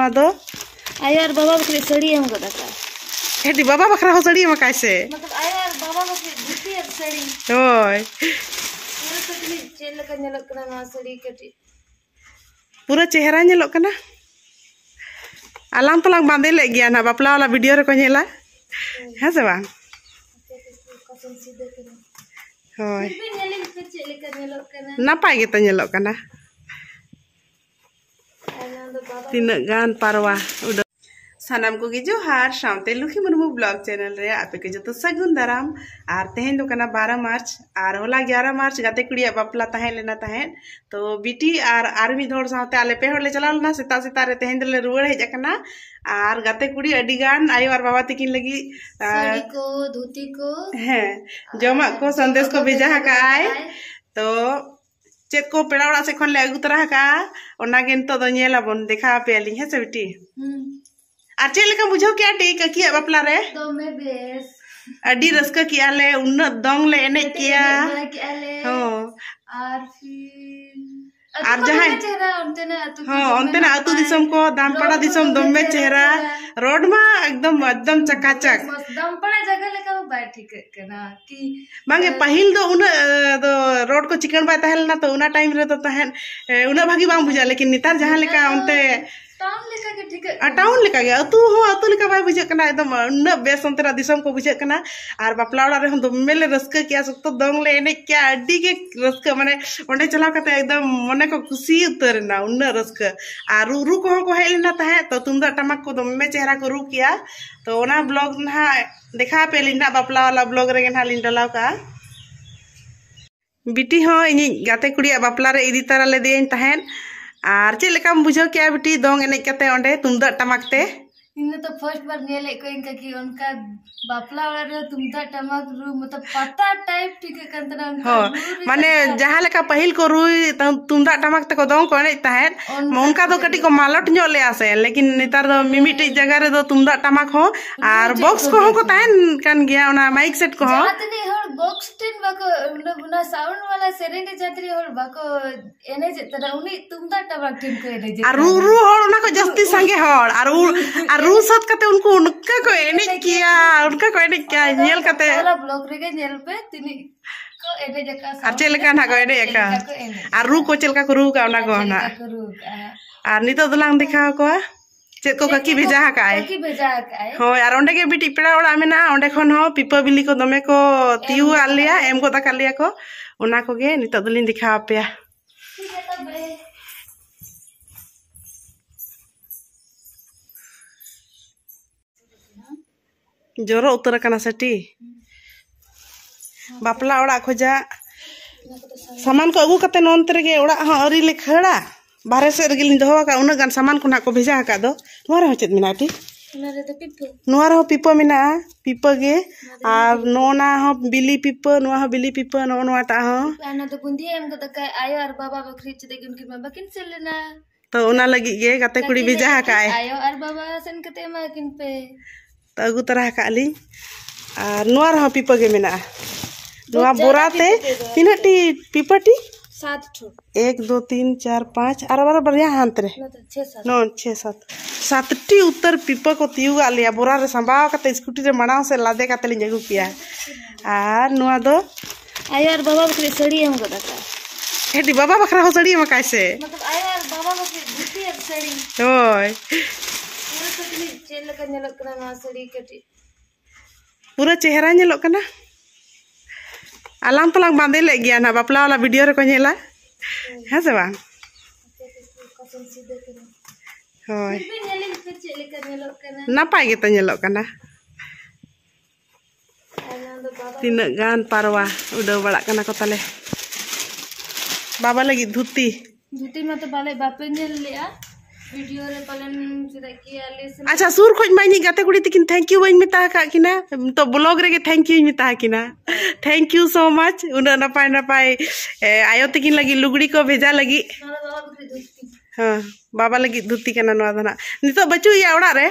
नुआ दो आयो और बाबा बकरी साड़ी हम को दका हेटी बाबा बखरा हो साड़ी में कैसे मतलब आयो और बाबा बकरी धोती और साड़ी होय पूरा कटली चेल का नेलक कना ना साड़ी कटी पूरा चेहरा नेलक कना आलाम तलांग बांधे ले गया ना बापला वाला वीडियो रे को नेला है से बांग होय फिर भी नेले पे चेल का नेलक कना नापाय गे त नेलक कना तीना गान पारवा उड़ सानाम को जोहार सावते लुखी मुर्मू ब्लॉग चैनल रे आपे के जो सगुन दाराम और तेहन दो कना 12 मार्च और होला 11 मार्च गाते कुड़िया बापला तहें लेना तहें तो बिटी और मी धोड़ सावते आले पे होले चला लेना सेता सेता रे तेहन दले रुवाड़ हेज कना और गाते कुड़ी अडी गान आयो और बाबा तकिन लगी साड़ी को धोती को हैं जमा को संदेश को भेजा का आए तो चेक को पेड़ा ओड़ा से खन ले अगु तरा का ओना गे नितो दो नेला बन देखा पे अली है से बिटी आचे लेका बुझो क्या टी ककिया बापला रे तो मैं बेस अडी रस्का किया ले उन्न दंग ले एने किया हो और फिर और जहां चेहरा onte ना अतु दिसम को दामपड़ा दिसम दमे चेहरा रोड मा एकदम चकाचक दामपड़ा जगह लेका बाय ठीक कना कि मांगे पहिल दो उन दो रोड को चिकन बाय तहल ना तो उना टाइम रे तो तहन उना भागी बांग बुझा लेकिन नितार जहां लेका onte टाउन लेका के ठीक टाउन लेका गे अतु लेका बाय बुझे कना एकदम उन बेस onte ना दिसम को बुझे कना और बापला ओड़ा रे हम दमेले रस्का किया सकतो दंग ले एने क्या अड्डी के रस्का माने ओंडे चलाव कते एकदम मने को खुशी उतर ना उन रस्का और रू को हेलना तहे तो तुमदा टमक को दमे चेहरा को रू किया तो ओना ब्लॉग ना देखा पे लिंडा बापला वाला ब्लॉग रे ना लिंडा लाव का बिटी हो इनी गाते कुड़िया बापला रे इदी तारा ले देन तहेन और चे लेकाम बुझो क्या बिटी दोंग एने कते ओंडे तुमदा टमक ते इन तो फर्स्ट बार नेले को इनका कि उनका बापला वाला रे तुमदा टमक रू मतलब पता टाइप ठीक कंतना हो माने जहां लेका पहिल को रुई तुमदा टमक ते को दोंग को एने तहेन उनका तो कटी को मालट ᱧᱚ ले आसे लेकिन नितार दो मिमिटी जगह रे दो तुमदा टमक हो और बॉक्स को को तहेन कान गया ओना माइक सेट को हो जातनी हर बॉक्स टिन बाको उना साउंड वाला सेरेंडी जातरी हर बाको एने जतरा उनी तुमदा टमक टिन को एने जे रू हर उना को जस्ती संगे हर और रू सत कते उनका को एने किया नेल कते वाला ब्लॉग रे नेल पे तिनी को एने जका और चेलका ना को एने का और रू को चेलका को रू का ओना को ना और नितो दलांग दिखा को चेक को ककी भेजा का आए हो और ओंडे के बिटी पेड़ा ओड़ा मेना ओंडे खन हो पिपा बिली को दमे को तियु आलिया एम को तक आलिया को ओना को गे नितो दलिन दिखा पे जोरो उतर कना सटी बापला ओड़ा खोजा सामान को अगू कते नोंत रेगे ओड़ा ह अरी ले खड़ा बाहर से रगिलिन दोहो का उना गान सामान को ना को भेजा का दो नोरा हो चेत मिनाटी नोरा हो पिपो मिना पिपो गे और नोना हो बिली पिपो नोआ हो बिली पिपो नोआ ता हो आना तो बुंदी एम को तक आयो और बाबा बकरी चदे उनकी मां बकिन चलना तो उना लगी गे गाते कुड़ी भेजा का आयो और बाबा सन कते मा किन पे तो अगू तरह का ली और नोर हो पिपा गे मिना नोआ बोराते तीनटी पिपटी 7 ठो 1 2 3 4 5 और बार बढ़िया हांत रे 6 7 टी उत्तर पिपा को तियु गा लिया बोरा रे संभाव कते स्कूटी रे मणाव से लादे कते लिन जगु किया और नोआ दो आयो और बाबा बकरी साड़ी हम को दका हेटी बाबा बखरा हो साड़ी में कैसे मतलब आयो और बाबा बकरी धोती और साड़ी होय पूरा कटली चेल का नेलक कना ना साड़ी कटी पूरा चेहरा नेलक कना आलाम तलांग बांधे ले गया ना बापला वाला वीडियो रे को नेला है से बांग होय फिर भी नेले पे चेल का नेलक कना नापाय गे त नेलक कना तीना गान पारवा उडा बड़ा कना को तले बाबा लगी धुती में तो बाले बापे नेल लिया वीडियो रे पालन सिदा किया ले अच्छा सुर खोज माइनी गाते कुड़ी तकिन थैंक यू वइन मिता का किना तो ब्लॉग रे थैंक यू मिता किना थैंक यू सो मच उना नपाय नपाय आयो तकिन लगी लुगड़ी को भेजा लगी हां बाबा लगी धुती कना नवा दना नितो बचु या ओड़ा रे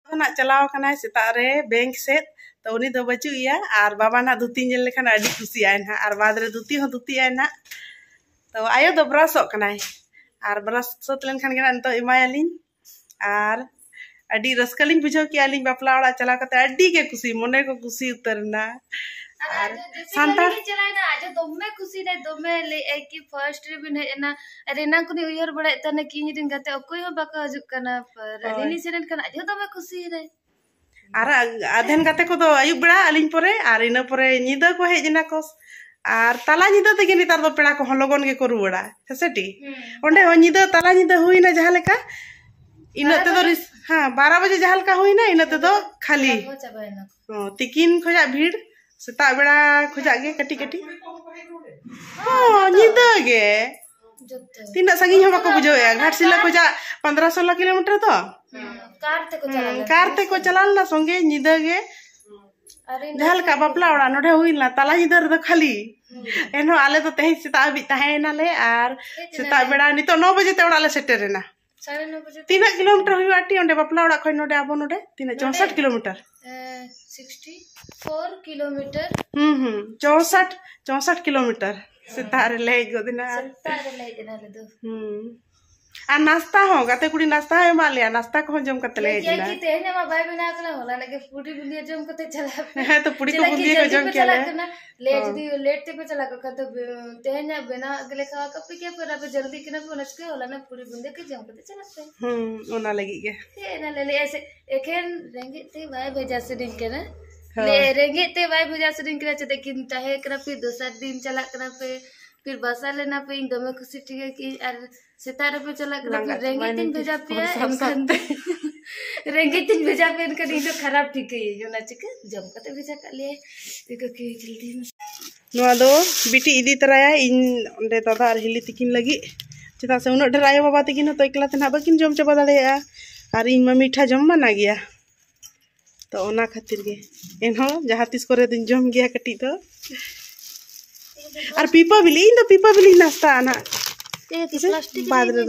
ना चलाव कना सेता रे बैंक से तो उनी दो बचु या और बाबा ना धुती नेल लेखन अडी खुशी आय ना और बाद रे धुती हो धुती आय ना तो आयो दो ब्रश कना और ब्रश सत लेन खान के तो इमायालिन आर अडी रस्कलिंग बुझो कि आलिंग बापला ओड़ा चला कते अडी के खुशी मने को खुशी उतरना आर सांतार चला ना आज दोमे खुशी ने दोमे ले एक की फर्स्ट रे बिन ना रेना को उयर बड़ा तने की दिन गते अकोय हो बाका हजु कना पर रेनी सेरेन कना आज दोमे खुशी रे आर आधेन गते को दो आयुब बड़ा आलिंग परे आर इना परे निदा को हेजना को आर ताला निदा तेगे नितार दो पेड़ा को लगन के करू बड़ा हेसेटी ओंडे हो निदा ताला निदा हुईना जहा लेका इनते दो हां 12 बजे जहा लेका हुईना इनते दो खाली तिकिन खोजा भीड़ सेता बेड़ा खोजा गे कटी कटी हां निदा गे तीना संगी हो बाको बुझो घाटशिला खोजा 15-16 किलोमीटर तो कार ते को चलाल ना संगे निदा गे जहाल का बापला ओड़ा नोडे हुईला ताला निदा रे खाली एनो आले तो तेही सेता अबि ताहेना ले आर सेता बेड़ा नितो 9 बजे ते ओड़ा ले सेटेरेना 9:30 बजे 3 किलोमीटर हुईवाटी ओंडे बापला ओड़ा खय नोडे आबो नोडे 64 किलोमीटर 64 किलोमीटर 64 किलोमीटर सेता रे ले गोदिना ले दो आ नाश्ता हो गाते कुड़ी नाश्ता है मालिया नाश्ता को जम कते ले क्या की तेने मा भाई बिना कला होला लगे पूरी बुंदिया जम कते चला है तो पूरी को बुंदिया को जम केले लेट ते पे चला का तो तेने बिना अगले खा कप के पर अब जल्दी के ना पहुंच के होला ना पूरी बुंदिया के जम कते चला ओना लगी के तेना ले ऐसे एखेन रेंगे ते भाई भेजा से दिन के ना ले रेंगे ते भाई भेजा से दिन के चते किन चाहे करा फिर दूसरा दिन चला करा पे फिर बसा लेना पे दमे खुशी ठीक है कि यार सितारे पे चला कर फिर रेंगे तीन भेजा पे रेंगे तीन भेजा पे इनका नहीं तो खराब ठीक है जो ना चिक जम कते भेजा कर लिए देखो कि जल्दी नोआ दो बिटी इदी तराया इन ओंडे दादा आर हिली तिकिन लगी चेता से उन ढेर आयो बाबा तिकिन तो एकला तना बाकिन जम चबा दाड़ेया आर इन मा मीठा जम माना गया तो ओना खातिर गे एनहो जहा तिस करे दिन जम गया कटी तो और पीपा बिली इन तो पीपा बिली नाश्ता ना प्लास्टिक बाद रे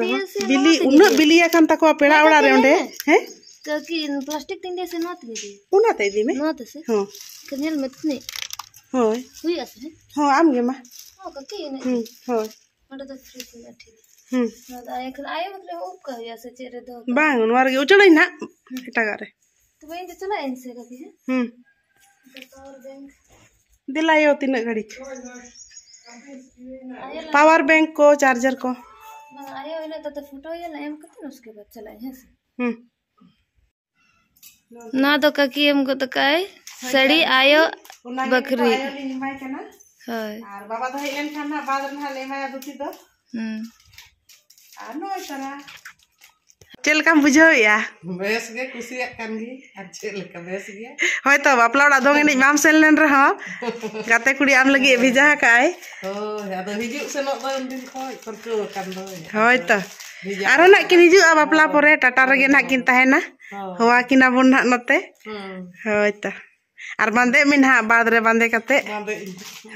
बिली उन बिली अकन तको पेड़ा ओड़ा रे ओंडे हैं कि प्लास्टिक तिंदे से नत दी उना ते दी में नत से हां कनेल मतने होय हुई आसे हां आम गे मा हां ककी ने होय ओंडे तो फ्री में ठीक ना आए खन आए मतलब ओ कहया से चेरे दो बांग नवार गे उचड़ै ना एटा गारे तो मैं चला इन से कभी है पावर बैंक दिलायो तीन घड़ी पावर बैंक को चार्जर को आयो इने तो फोटो ये ना एम कते न उसके बाद चला है ना तो ककी हमको तो काय सड़ी आयो बकरी हाय आर बाबा तो हेलन खाना बाद में ले माया दुती तो आर नो इतना चल काम बुझो या बेस गे खुशी कान गी अच्छे लेका बेस गे होय तो बापला ओड़ा दोंग एनी माम सेलन रहा गाते कुड़ी आम लगी भेजा काय ओ या तो हिजु सेनो दो दिन खोय करको कान दो होय तो आरो ना किन हिजु आ बापला परे टाटा रगे ना किन ताहेना होवा किना बन ना नते होय तो आर बांदे मिनहा बाद रे बांदे कते बांदे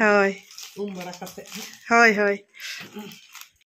होय बड़ा कते होय होय